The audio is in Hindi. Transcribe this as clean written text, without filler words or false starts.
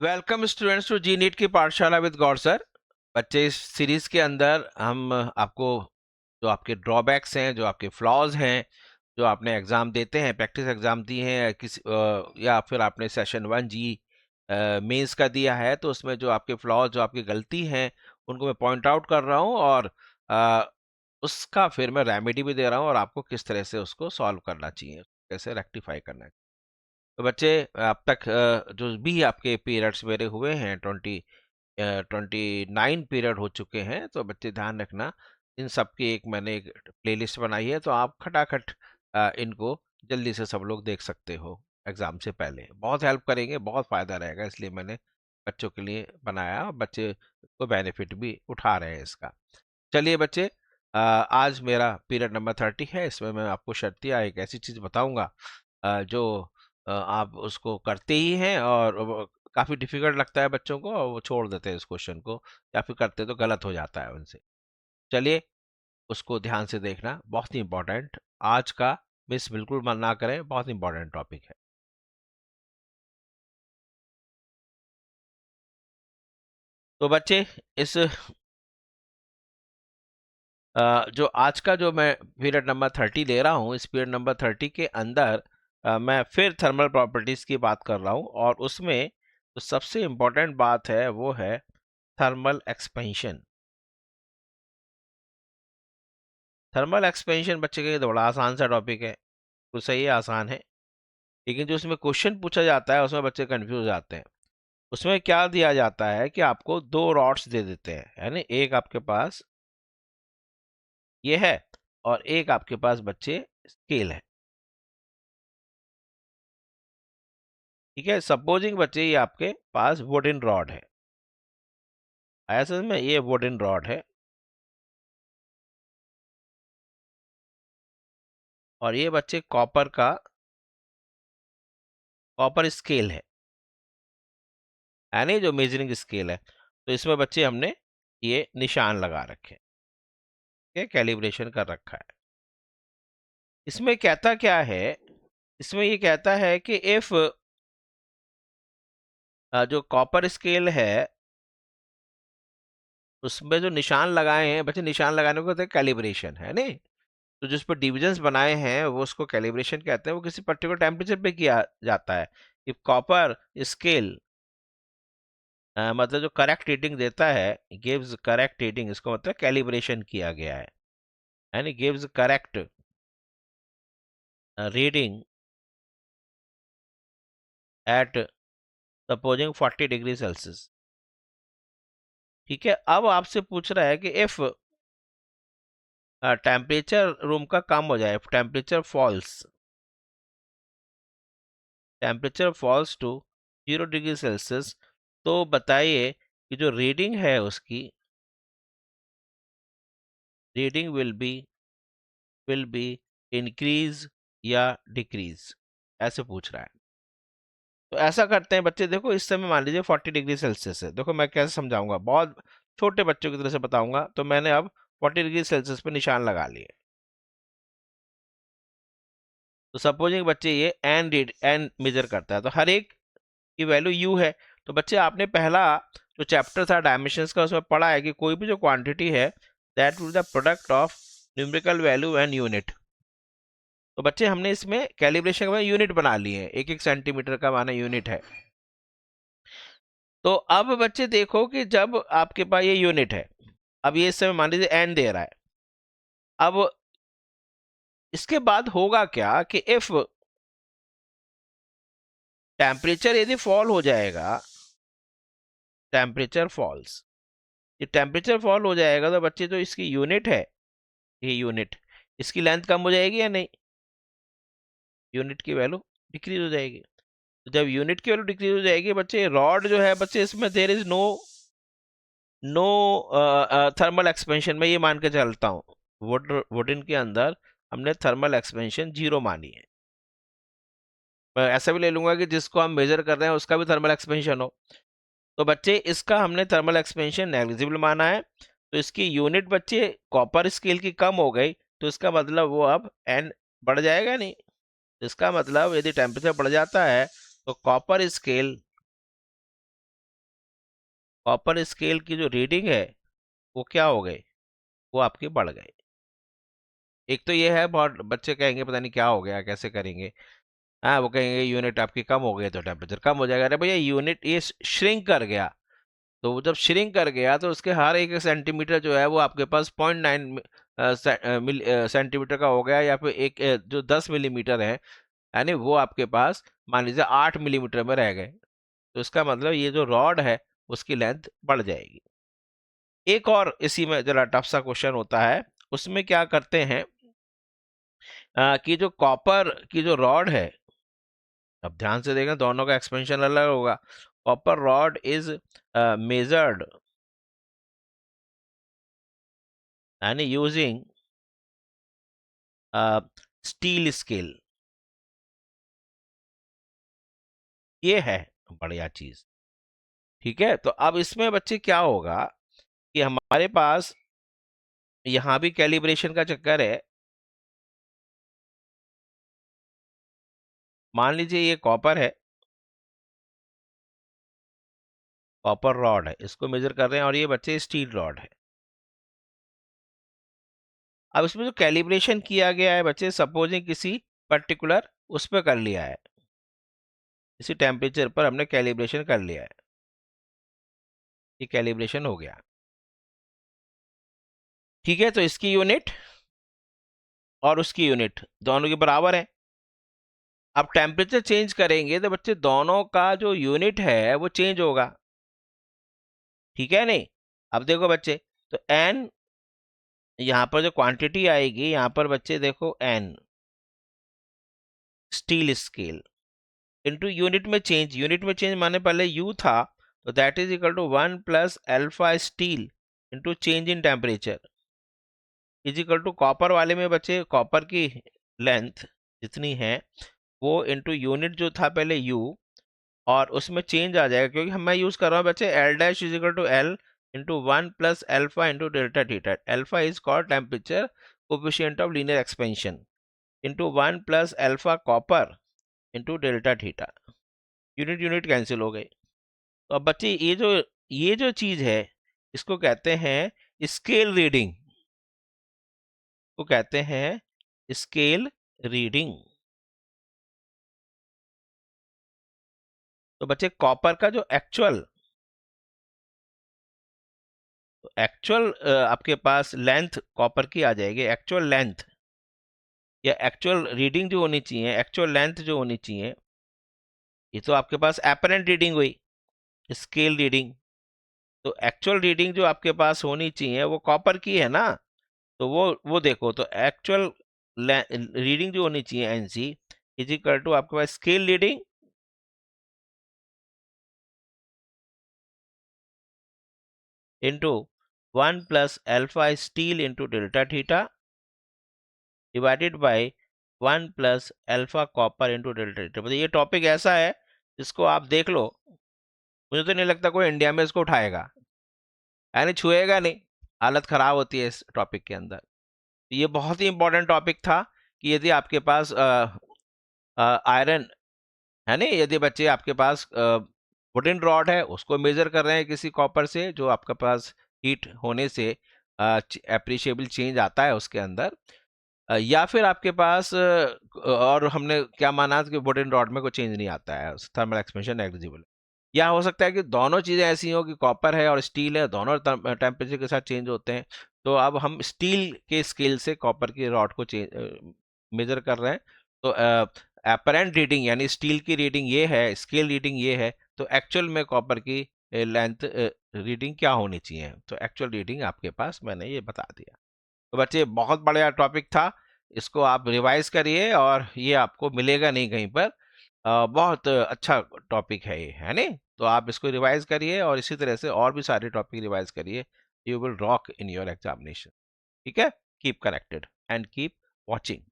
Welcome students to G NEET की पाठशाला विद गौर सर। बच्चे, इस सीरीज के अंदर हम आपको जो आपके ड्रॉबैक्स हैं, जो आपके फ्लॉज हैं, जो आपने एग्जाम देते हैं, प्रैक्टिस एग्जाम दी हैं या फिर आपने सेशन 1 जी मेंस का दिया है, तो उसमें जो आपके फ्लॉज, जो आपकी गलती हैं, उनको मैं पॉइंट आउट कर रहा हूँ और अ, उसका फिर मैं रेमेडी भी दे रहा हूँ और आपको किस तरह से उसको सॉल्व करना चाहिए, कैसे रेक्टिफाई करना है। तो बच्चे, अब तक जो भी आपके पीरियड्स मेरे हुए हैं, 29 पीरियड हो चुके हैं। तो बच्चे ध्यान रखना, इन सब की एक मैंने एक प्लेलिस्ट बनाई है, तो आप खटाखट इनको जल्दी से सब लोग देख सकते हो। एग्जाम से पहले बहुत हेल्प करेंगे, बहुत फायदा रहेगा, इसलिए मैंने बच्चों के लिए बनाया और बच्चे को बेनिफिट भी उठा रहे हैं इसका। चलिए बच्चे, आज मेरा पीरियड नंबर 30 है। इसमें मैं आपको शर्तिया एक ऐसी चीज बताऊंगा जो आप उसको करते ही हैं और काफी डिफिकल्ट लगता है बच्चों को, और वो छोड़ देते हैं इस क्वेश्चन को, या फिर करते तो गलत हो जाता है उनसे। चलिए, उसको ध्यान से देखना, बहुत ही इंपॉर्टेंट आज का, मिस बिल्कुल मन ना करें, बहुत इंपॉर्टेंट टॉपिक है। तो बच्चे, इस जो आज का जो मैं पीरियड नंबर 30 ले रहा हूँ, इस पीरियड नंबर 30 के अंदर मैं फिर थर्मल प्रॉपर्टीज की बात कर रहा हूँ, और उसमें जो सबसे इम्पोर्टेंट बात है वो है थर्मल एक्सपेंशन। थर्मल एक्सपेंशन बच्चे के लिए तो बड़ा आसान सा टॉपिक है, तो सही है, आसान है। लेकिन जो उसमें क्वेश्चन पूछा जाता है उसमें बच्चे कंफ्यूज हो जाते हैं। उसमें क्या दिया जाता है कि आपको दो रॉड्स दे देते हैं, यानी एक आपके पास ये है और एक आपके पास बच्चे स्केल है। ठीक है, सपोजिंग बच्चे ये आपके पास वुडन रॉड है, आया समझ में, ये वुडन रॉड है और ये बच्चे कॉपर स्केल है, यानी जो मेजरिंग स्केल है। तो इसमें बच्चे हमने ये निशान लगा रखे, ये कैलिब्रेशन कर रखा है। इसमें कहता क्या है, इसमें ये कहता है कि इफ जो कॉपर स्केल है उसमें जो निशान लगाए हैं बच्चे, निशान लगाने को कहते हैं कैलिब्रेशन, है नहीं। तो जिस पर डिविजन्स बनाए हैं वो उसको कैलिब्रेशन कहते हैं, वो किसी पर्टिकुलर टेम्परेचर पे किया जाता है। इफ कॉपर स्केल मतलब जो करेक्ट रीडिंग देता है, गिव्स करेक्ट रीडिंग, इसको मतलब कैलिब्रेशन किया गया है, यानी gives correct reading at supposing 40 degree Celsius. ठीक है, अब आपसे पूछ रहा है कि इफ टेम्परेचर रूम का कम हो जाए, temperature falls to 0 degree Celsius, तो बताइए कि जो रीडिंग है उसकी reading will be increase or decrease, ऐसे पूछ रहा है। तो ऐसा करते हैं बच्चे, देखो इस समय मान लीजिए 40 डिग्री सेल्सियस है। देखो मैं कैसे समझाऊंगा, बहुत छोटे बच्चों की तरह से बताऊंगा। तो मैंने अब 40 डिग्री सेल्सियस पे निशान लगा लिए। तो सपोजिंग बच्चे ये एन मेजर करता है, तो हर एक की वैल्यू यू है। तो बच्चे आपने पहला जो चैप्टर था डायमेंशंस का, उसमें पढ़ा है कि कोई भी जो क्वांटिटी है that will the product of numerical value and unit. तो बच्चे हमने इसमें कैलिब्रेशन का यूनिट बना लिए हैं, 1 1 सेंटीमीटर का माना यूनिट है। तो अब बच्चे देखो कि जब आपके पास ये यूनिट है, अब ये इस समय मान लीजिए एन दे रहा है। अब इसके बाद होगा क्या कि इफ टेम्परेचर यदि फॉल हो जाएगा, टेम्परेचर फॉल्स, ये टेम्परेचर फॉल हो जाएगा, तो बच्चे जो इसकी यूनिट है, ये यूनिट, इसकी लेंथ कम हो जाएगी या नहीं, यूनिट की वैल्यू डिक्रीज हो जाएगी। तो जब यूनिट की वैल्यू डिक्रीज हो जाएगी बच्चे, रॉड जो है बच्चे, इसमें there is no thermal expansion, में ये मान के चलता हूँ वुडन के अंदर हमने थर्मल एक्सपेंशन 0 मानी है। मैं ऐसा भी ले लूंगा कि जिसको हम मेजर कर रहे हैं उसका भी थर्मल एक्सपेंशन हो। तो बच्चे इसका हमने थर्मल एक्सपेंशन नेग्लिजिबल माना है, तो इसकी यूनिट बच्चे कॉपर स्केल की कम हो गई, तो इसका मतलब वो अब एन बढ़ जाएगा नहीं। इसका मतलब यदि टेम्परेचर बढ़ जाता है तो कॉपर स्केल कॉपर स्केल की जो रीडिंग है वो क्या हो गई, वो आपकी बढ़ गई। एक तो ये है, बहुत बच्चे कहेंगे पता नहीं क्या हो गया, कैसे करेंगे। हाँ, वो कहेंगे यूनिट आपकी कम हो गई तो टेम्परेचर कम हो जाएगा। अरे भैया, यूनिट ये श्रिंक कर गया, तो वो जब श्रिंक कर गया तो उसके हर एक सेंटीमीटर जो है वो आपके पास 0.9 सेंटीमीटर का हो गया, या फिर एक जो 10 मिलीमीटर है, यानी वो आपके पास मान लीजिए 8 मिलीमीटर में रह गए। तो इसका मतलब ये जो रॉड है उसकी लेंथ बढ़ जाएगी। एक और इसी में जरा टफ सा क्वेश्चन होता है, उसमें क्या करते हैं कि जो कॉपर की जो रॉड है, अब ध्यान से देखें दोनों का एक्सपेंशन अलग होगा। कॉपर रॉड इज मेजर्ड यानी यूजिंग स्टील स्केल, ये है बढ़िया चीज। ठीक है, तो अब इसमें बच्चे क्या होगा कि हमारे पास यहाँ भी कैलिब्रेशन का चक्कर है। मान लीजिए ये कॉपर है, कॉपर रॉड है, इसको मेजर कर रहे हैं, और ये बच्चे स्टील रॉड है। अब इसमें जो कैलिब्रेशन किया गया है बच्चे, सपोजिंग किसी पर्टिकुलर उस पर कर लिया है, इसी टेम्परेचर पर हमने कैलिब्रेशन कर लिया है, ये कैलिब्रेशन हो गया। ठीक है, तो इसकी यूनिट और उसकी यूनिट दोनों के बराबर है। अब टेम्परेचर चेंज करेंगे तो बच्चे दोनों का जो यूनिट है वो चेंज होगा। ठीक है नहीं? अब देखो बच्चे, तो एन, यहाँ पर जो क्वांटिटी आएगी यहाँ पर बच्चे देखो an steel scale into unit में चेंज माने पहले यू था, तो that is equal to 1 + alpha steel into change in temperature is equal to copper वाले में बच्चे कॉपर की लेंथ जितनी है वो इनटू यूनिट जो था पहले यू, और उसमें चेंज आ जाएगा क्योंकि मैं यूज कर रहा हूँ बच्चे L dash is equal to L into 1 + alpha into delta theta. Alpha is called temperature coefficient of linear expansion into 1 + alpha copper into delta theta. Unit unit cancel हो गई। तो अब बच्चे ये जो चीज है इसको कहते हैं स्केल रीडिंग, को कहते हैं स्केल रीडिंग। तो बच्चे कॉपर का जो एक्चुअल आपके पास लेंथ कॉपर की आ जाएगी, एक्चुअल लेंथ या एक्चुअल रीडिंग जो होनी चाहिए, एक्चुअल लेंथ जो होनी चाहिए, ये तो आपके पास एपरेंट रीडिंग हुई, स्केल रीडिंग। तो एक्चुअल रीडिंग जो आपके पास होनी चाहिए वो कॉपर की है ना, तो वो देखो, तो एक्चुअल रीडिंग जो होनी चाहिए एनसी इज इक्वल टू आपके पास scale reading into 1 + alpha steel into delta theta divided by 1 + alpha copper into delta theta. मतलब ये टॉपिक ऐसा है जिसको आप देख लो, मुझे तो नहीं लगता कोई इंडिया में इसको उठाएगा, यानी छुएगा नहीं, हालत खराब होती है इस टॉपिक के अंदर। ये बहुत ही इंपॉर्टेंट टॉपिक था कि यदि आपके पास आयरन है नहीं, यदि बच्चे आपके पास वुडन रॉड है उसको मेजर कर रहे हैं किसी कॉपर से, जो आपके पास हीट होने से एप्रिशिएबल चेंज आता है उसके अंदर, या फिर आपके पास और हमने क्या माना कि वुडन रॉड में कोई चेंज नहीं आता है, थर्मल एक्सपेंशन नेग्लिजिबल। या हो सकता है कि दोनों चीज़ें ऐसी हो कि कॉपर है और स्टील है, दोनों टेम्परेचर के साथ चेंज होते हैं। तो अब हम स्टील के स्केल से कॉपर की रॉड को मेजर कर रहे हैं, तो अपरेंट रीडिंग यानी स्टील की रीडिंग ये है, स्केल रीडिंग ये है, तो एक्चुअल में कॉपर की लेंथ रीडिंग क्या होनी चाहिए, तो एक्चुअल रीडिंग आपके पास मैंने ये बता दिया। तो बच्चे बहुत बढ़िया टॉपिक था, इसको आप रिवाइज करिए और ये आपको मिलेगा नहीं कहीं पर। बहुत अच्छा टॉपिक है ये, है नहीं? तो आप इसको रिवाइज करिए और इसी तरह से और भी सारे टॉपिक रिवाइज करिए, you will rock in your examination. ठीक है, keep connected and keep watching.